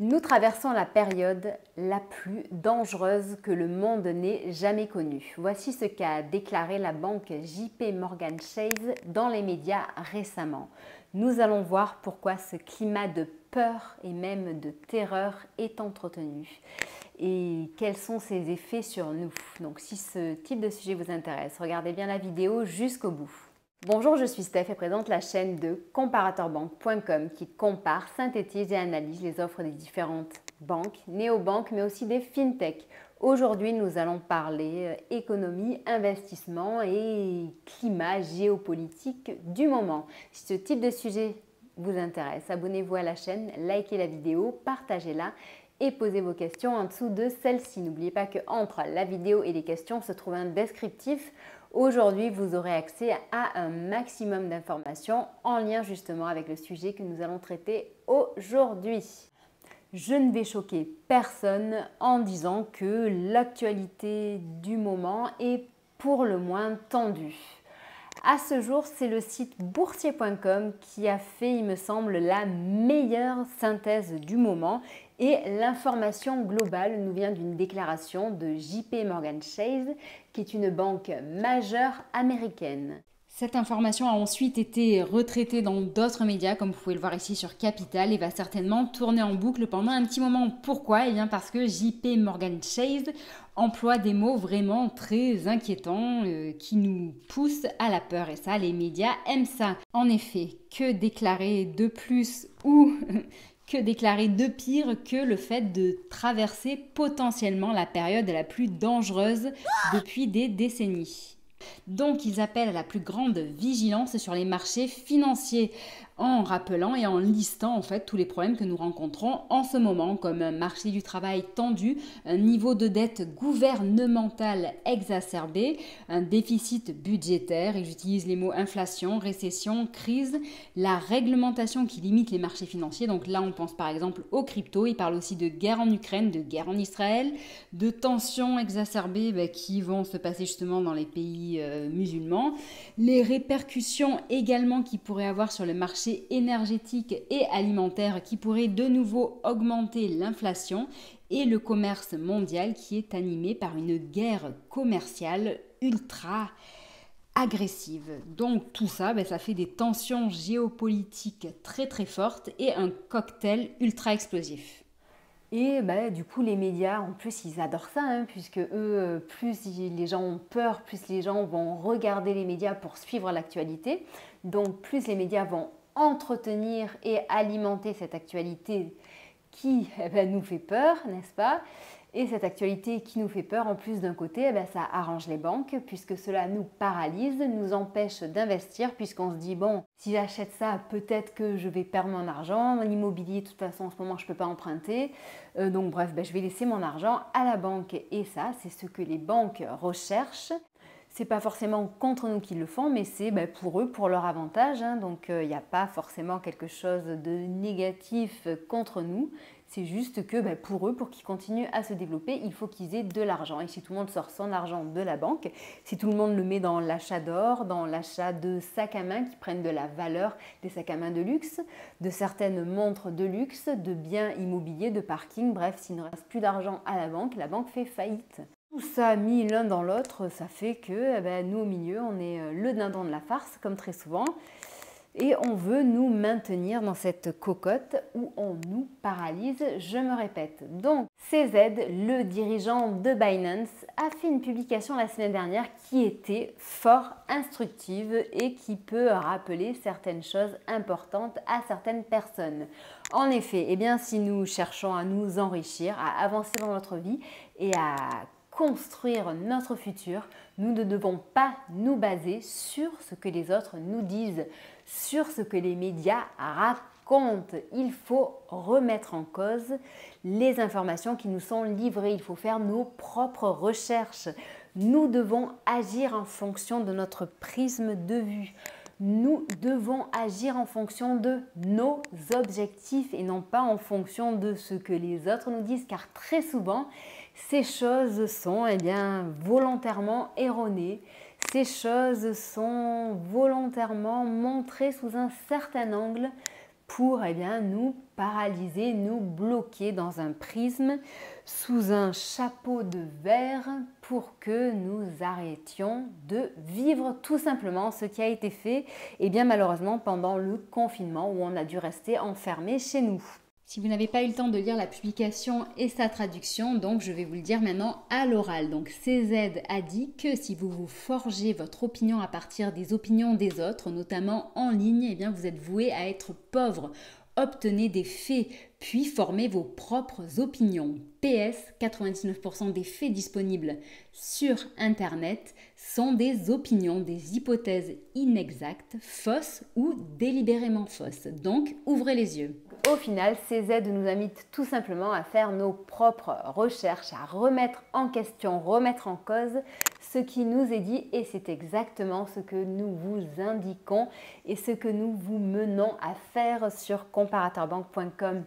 Nous traversons la période la plus dangereuse que le monde n'ait jamais connue. Voici ce qu'a déclaré la banque JP Morgan Chase dans les médias récemment. Nous allons voir pourquoi ce climat de peur et même de terreur est entretenu et quels sont ses effets sur nous. Donc si ce type de sujet vous intéresse, regardez bien la vidéo jusqu'au bout. Bonjour, je suis Steph et présente la chaîne de comparateurbanque.com qui compare, synthétise et analyse les offres des différentes banques, néobanques, mais aussi des fintech. Aujourd'hui, nous allons parler économie, investissement et climat géopolitique du moment. Si ce type de sujet vous intéresse, abonnez-vous à la chaîne, likez la vidéo, partagez-la et posez vos questions en dessous de celle-ci. N'oubliez pas qu'entre la vidéo et les questions se trouve un descriptif. Aujourd'hui, vous aurez accès à un maximum d'informations en lien justement avec le sujet que nous allons traiter aujourd'hui. Je ne vais choquer personne en disant que l'actualité du moment est pour le moins tendue. À ce jour, c'est le site boursier.com qui a fait, il me semble, la meilleure synthèse du moment. Et l'information globale nous vient d'une déclaration de JP Morgan Chase, qui est une banque majeure américaine. Cette information a ensuite été retraitée dans d'autres médias, comme vous pouvez le voir ici sur Capital, et va certainement tourner en boucle pendant un petit moment. Pourquoi? Eh bien parce que JP Morgan Chase emploie des mots vraiment très inquiétants qui nous poussent à la peur. Et ça, les médias aiment ça. En effet, que déclarer de plus ou que déclarer de pire que le fait de traverser potentiellement la période la plus dangereuse depuis des décennies. Donc, ils appellent à la plus grande vigilance sur les marchés financiers en rappelant et en listant en fait tous les problèmes que nous rencontrons en ce moment, comme un marché du travail tendu, un niveau de dette gouvernementale exacerbé, un déficit budgétaire, et j'utilise les mots inflation, récession, crise, la réglementation qui limite les marchés financiers. Donc là, on pense par exemple aux cryptos. Ils parlent aussi de guerre en Ukraine, de guerre en Israël, de tensions exacerbées qui vont se passer justement dans les pays musulmans, les répercussions également qui pourraient avoir sur le marché énergétique et alimentaire qui pourrait de nouveau augmenter l'inflation et le commerce mondial qui est animé par une guerre commerciale ultra agressive. Donc tout ça, ça fait des tensions géopolitiques très très fortes et un cocktail ultra explosif. Et du coup, les médias, en plus, ils adorent ça, puisque eux, plus les gens ont peur, plus les gens vont regarder les médias pour suivre l'actualité. Donc, plus les médias vont entretenir et alimenter cette actualité qui nous fait peur, n'est-ce pas? Et cette actualité qui nous fait peur, en plus d'un côté, ça arrange les banques puisque cela nous paralyse, nous empêche d'investir puisqu'on se dit bon, si j'achète ça, peut-être que je vais perdre mon argent. L'immobilier, de toute façon, en ce moment, je ne peux pas emprunter. Donc bref, je vais laisser mon argent à la banque. Et ça, c'est ce que les banques recherchent. C'est pas forcément contre nous qu'ils le font, mais c'est pour eux, pour leur avantage. Donc il n'y a pas forcément quelque chose de négatif contre nous. C'est juste que pour eux, pour qu'ils continuent à se développer, il faut qu'ils aient de l'argent. Et si tout le monde sort son argent de la banque, si tout le monde le met dans l'achat d'or, dans l'achat de sacs à main qui prennent de la valeur, des sacs à main de luxe, de certaines montres de luxe, de biens immobiliers, de parking, bref, s'il ne reste plus d'argent à la banque fait faillite. Tout ça mis l'un dans l'autre, ça fait que nous au milieu, on est le dindon de la farce, comme très souvent. Et on veut nous maintenir dans cette cocotte où on nous paralyse, je me répète. Donc, CZ, le dirigeant de Binance, a fait une publication la semaine dernière qui était fort instructive et qui peut rappeler certaines choses importantes à certaines personnes. En effet, si nous cherchons à nous enrichir, à avancer dans notre vie et à construire notre futur, nous ne devons pas nous baser sur ce que les autres nous disent, sur ce que les médias racontent. Il faut remettre en cause les informations qui nous sont livrées. Il faut faire nos propres recherches. Nous devons agir en fonction de notre prisme de vue. Nous devons agir en fonction de nos objectifs et non pas en fonction de ce que les autres nous disent, car très souvent, ces choses sont volontairement erronées. Ces choses sont volontairement montrées sous un certain angle pour nous paralyser, nous bloquer dans un prisme, sous un chapeau de verre pour que nous arrêtions de vivre tout simplement ce qui a été fait malheureusement pendant le confinement où on a dû rester enfermé chez nous. Si vous n'avez pas eu le temps de lire la publication et sa traduction, donc je vais vous le dire maintenant à l'oral. Donc CZ a dit que si vous vous forgez votre opinion à partir des opinions des autres, notamment en ligne, vous êtes voué à être pauvre. Obtenez des faits, puis formez vos propres opinions. PS, 99% des faits disponibles sur Internet sont des opinions, des hypothèses inexactes, fausses ou délibérément fausses. Donc, ouvrez les yeux. Au final, CZ nous invite tout simplement à faire nos propres recherches, à remettre en question, remettre en cause ce qui nous est dit et c'est exactement ce que nous vous indiquons et ce que nous vous menons à faire sur comparatorbank.com.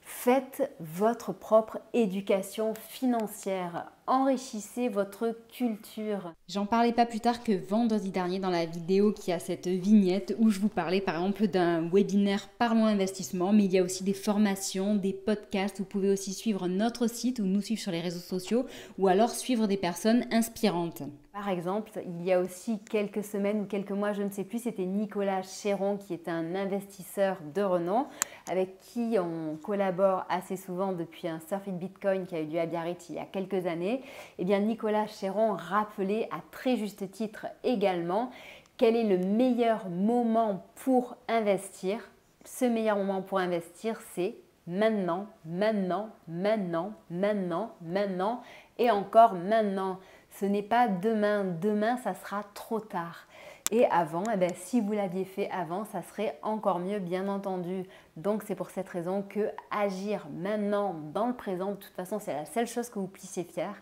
Faites votre propre éducation financière. Enrichissez votre culture. J'en parlais pas plus tard que vendredi dernier dans la vidéo qui a cette vignette où je vous parlais par exemple d'un webinaire Parlons Investissement, mais il y a aussi des formations, des podcasts. Vous pouvez aussi suivre notre site ou nous suivre sur les réseaux sociaux ou alors suivre des personnes inspirantes. Par exemple, il y a aussi quelques semaines ou quelques mois, je ne sais plus, c'était Nicolas Chéron qui est un investisseur de renom avec qui on collabore assez souvent depuis un Surfing Bitcoin qui a eu lieu à Biarritz il y a quelques années. Nicolas Chéron rappelait à très juste titre également quel est le meilleur moment pour investir. Ce meilleur moment pour investir, c'est maintenant, maintenant, maintenant, maintenant, maintenant et encore maintenant. Ce n'est pas demain, demain ça sera trop tard. Et avant, si vous l'aviez fait avant, ça serait encore mieux bien entendu. Donc c'est pour cette raison que agir maintenant dans le présent, de toute façon c'est la seule chose que vous puissiez faire.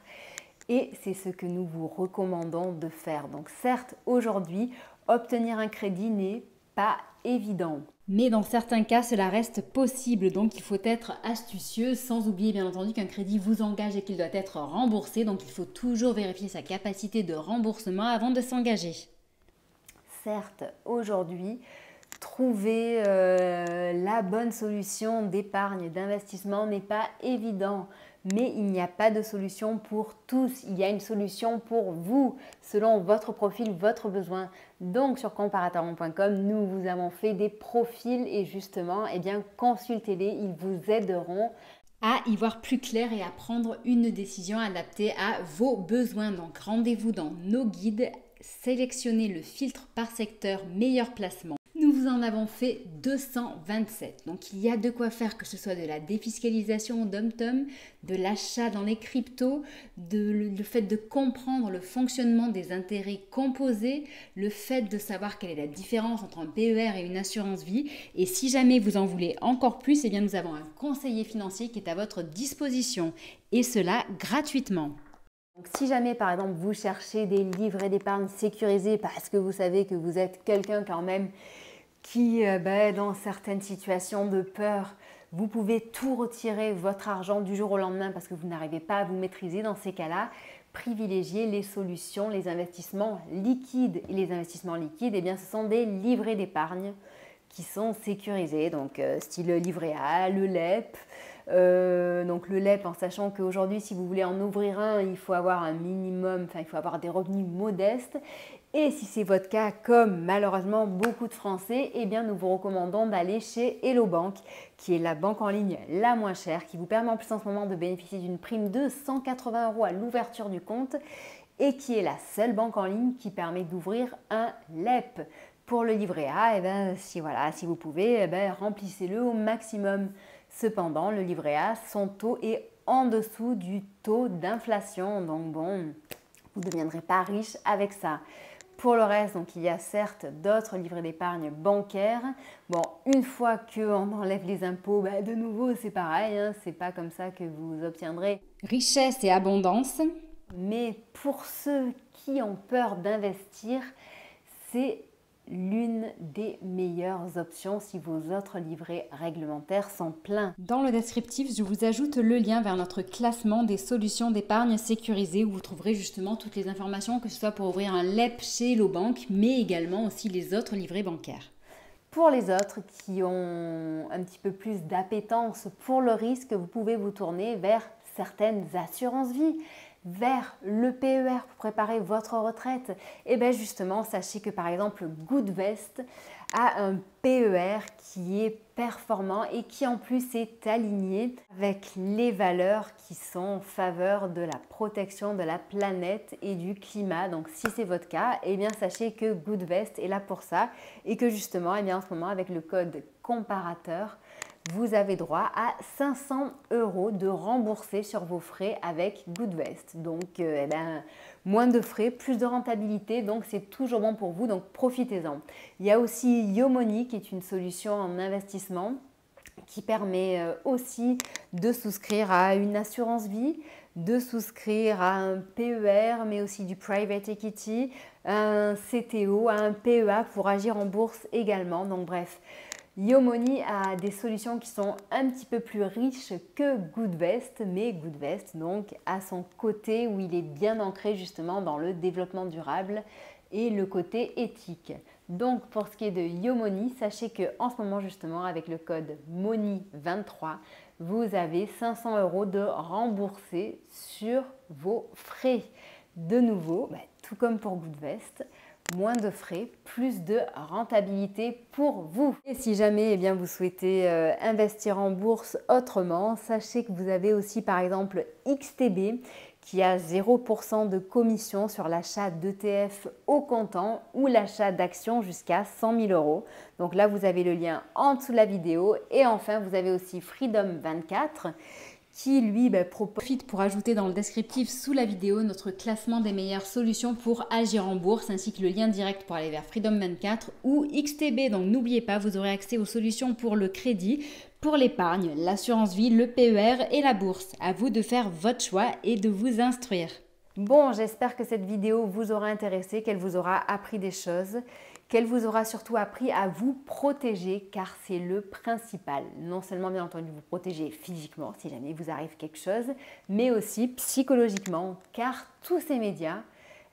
Et c'est ce que nous vous recommandons de faire. Donc certes, aujourd'hui, obtenir un crédit n'est pas évident. Mais dans certains cas, cela reste possible, donc il faut être astucieux, sans oublier bien entendu qu'un crédit vous engage et qu'il doit être remboursé, donc il faut toujours vérifier sa capacité de remboursement avant de s'engager. Certes, aujourd'hui, trouver la bonne solution d'épargne, d'investissement n'est pas évident. Mais il n'y a pas de solution pour tous, il y a une solution pour vous, selon votre profil, votre besoin. Donc sur comparatorbank.com, nous vous avons fait des profils et justement, consultez-les, ils vous aideront à y voir plus clair et à prendre une décision adaptée à vos besoins. Donc rendez-vous dans nos guides, sélectionnez le filtre par secteur meilleur placement. Nous vous en avons fait 227. Donc il y a de quoi faire, que ce soit de la défiscalisation d'Omtom, de l'achat dans les cryptos, le fait de comprendre le fonctionnement des intérêts composés, le fait de savoir quelle est la différence entre un PER et une assurance vie. Et si jamais vous en voulez encore plus, nous avons un conseiller financier qui est à votre disposition et cela gratuitement. Donc, si jamais par exemple vous cherchez des livrets d'épargne sécurisés parce que vous savez que vous êtes quelqu'un quand même qui, dans certaines situations de peur, vous pouvez tout retirer votre argent du jour au lendemain parce que vous n'arrivez pas à vous maîtriser. Dans ces cas-là, privilégiez les solutions, les investissements liquides. Et les investissements liquides, ce sont des livrets d'épargne qui sont sécurisés, donc style le livret A, le LEP. Donc le LEP, en sachant qu'aujourd'hui, si vous voulez en ouvrir un, il faut avoir un minimum, il faut avoir des revenus modestes. Et si c'est votre cas, comme malheureusement beaucoup de Français, nous vous recommandons d'aller chez Hello Bank, qui est la banque en ligne la moins chère, qui vous permet en plus en ce moment de bénéficier d'une prime de 180 € à l'ouverture du compte et qui est la seule banque en ligne qui permet d'ouvrir un LEP. Pour le livret A, si vous pouvez, remplissez-le au maximum. Cependant, le livret A, son taux est en dessous du taux d'inflation. Donc bon, vous ne deviendrez pas riche avec ça. Pour le reste, donc, il y a certes d'autres livrets d'épargne bancaires. Bon, une fois qu'on enlève les impôts, de nouveau, c'est pareil. C'est pas comme ça que vous obtiendrez richesse et abondance. Mais pour ceux qui ont peur d'investir, c'est l'une des meilleures options si vos autres livrets réglementaires sont pleins. Dans le descriptif, je vous ajoute le lien vers notre classement des solutions d'épargne sécurisées où vous trouverez justement toutes les informations, que ce soit pour ouvrir un LEP chez Hello Bank, mais également aussi les autres livrets bancaires. Pour les autres qui ont un petit peu plus d'appétence pour le risque, vous pouvez vous tourner vers certaines assurances vie, vers le PER pour préparer votre retraite. Et bien justement, sachez que par exemple Goodvest a un PER qui est performant et qui en plus est aligné avec les valeurs qui sont en faveur de la protection de la planète et du climat. Donc si c'est votre cas, eh bien sachez que Goodvest est là pour ça et que justement, eh bien, en ce moment avec le code comparateur, vous avez droit à 500 € de remboursés sur vos frais avec Goodvest. Donc, eh ben, moins de frais, plus de rentabilité, donc c'est toujours bon pour vous, donc profitez-en. Il y a aussi Yomoney qui est une solution en investissement qui permet aussi de souscrire à une assurance vie, de souscrire à un PER, mais aussi du private equity, un CTO, un PEA pour agir en bourse également. Donc bref, Yomoney a des solutions qui sont un petit peu plus riches que Goodvest, mais Goodvest donc a son côté où il est bien ancré justement dans le développement durable et le côté éthique. Donc pour ce qui est de Yomoney, sachez que en ce moment justement avec le code MONEY23, vous avez 500 € de remboursés sur vos frais. De nouveau, tout comme pour Goodvest, moins de frais, plus de rentabilité pour vous. Et si jamais eh bien, vous souhaitez investir en bourse autrement, sachez que vous avez aussi par exemple XTB qui a 0% de commission sur l'achat d'ETF au comptant ou l'achat d'actions jusqu'à 100 000 €. Donc là, vous avez le lien en dessous de la vidéo. Et enfin, vous avez aussi Freedom24 qui lui propose. Profite pour ajouter dans le descriptif sous la vidéo notre classement des meilleures solutions pour agir en bourse ainsi que le lien direct pour aller vers Freedom24 ou XTB. Donc n'oubliez pas, vous aurez accès aux solutions pour le crédit, pour l'épargne, l'assurance vie, le PER et la bourse. À vous de faire votre choix et de vous instruire. Bon, j'espère que cette vidéo vous aura intéressé, qu'elle vous aura appris des choses, qu'elle vous aura surtout appris à vous protéger car c'est le principal. Non seulement bien entendu vous protéger physiquement si jamais vous arrive quelque chose, mais aussi psychologiquement car tous ces médias,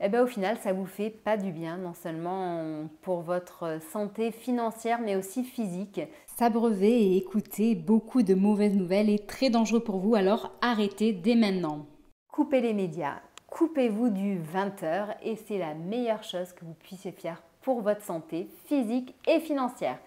au final ça vous fait pas du bien, non seulement pour votre santé financière mais aussi physique. S'abreuver et écouter beaucoup de mauvaises nouvelles est très dangereux pour vous, alors arrêtez dès maintenant. Coupez les médias, coupez-vous du 20h et c'est la meilleure chose que vous puissiez faire pour votre santé physique et financière.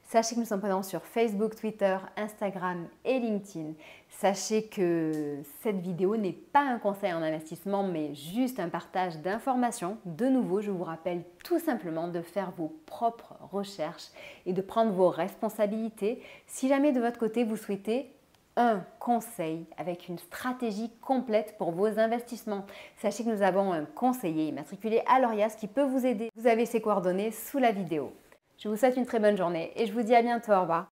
Sachez que nous sommes présents sur Facebook, Twitter, Instagram et LinkedIn. Sachez que cette vidéo n'est pas un conseil en investissement, mais juste un partage d'informations. De nouveau, je vous rappelle tout simplement de faire vos propres recherches et de prendre vos responsabilités. Si jamais de votre côté, vous souhaitez un conseil avec une stratégie complète pour vos investissements. Sachez que nous avons un conseiller immatriculé à l'Orias qui peut vous aider. Vous avez ses coordonnées sous la vidéo. Je vous souhaite une très bonne journée et je vous dis à bientôt. Au revoir.